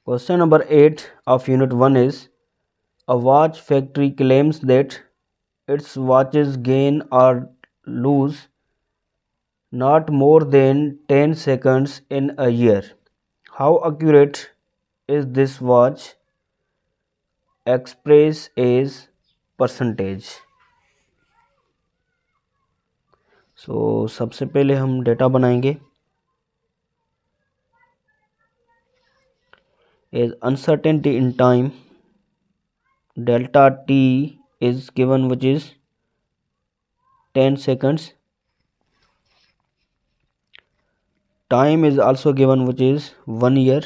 Question number 8 of Unit 1 is: a watch factory claims that its watches gain or lose not more than 10 seconds in a year. How accurate is this watch expressed as percentage? सबसे पहले हम data बनाएंगे. As uncertainty in time, delta t is given, which is 10 seconds. Time is also given, which is 1 year.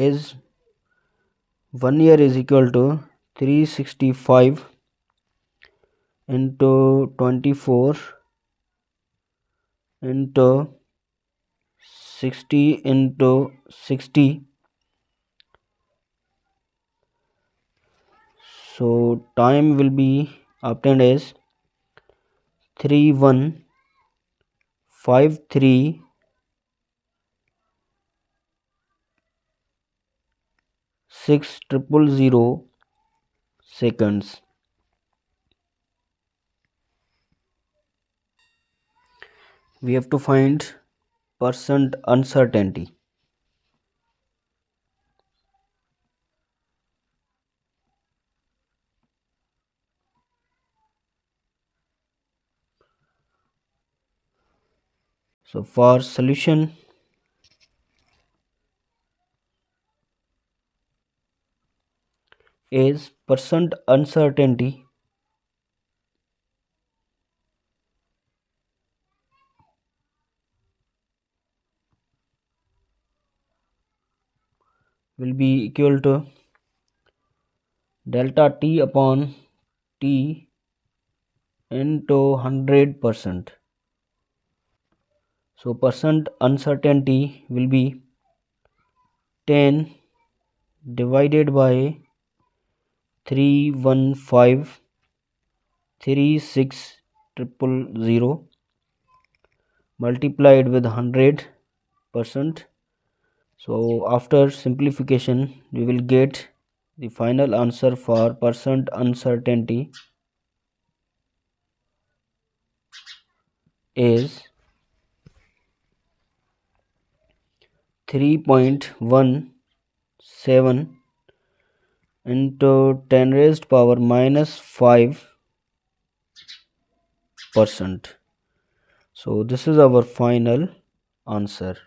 As 1 year is equal to 365 into 24 into 60 into 60. So time will be obtained as 3153,600 seconds. We have to find percent uncertainty. So for solution, is percent uncertainty will be equal to delta t upon t into 100%. So percent uncertainty will be 10 divided by 315,36,000 multiplied with 100%. So after simplification, we will get the final answer for percent uncertainty is 3.17 into 10 raised power minus 5%. So this is our final answer.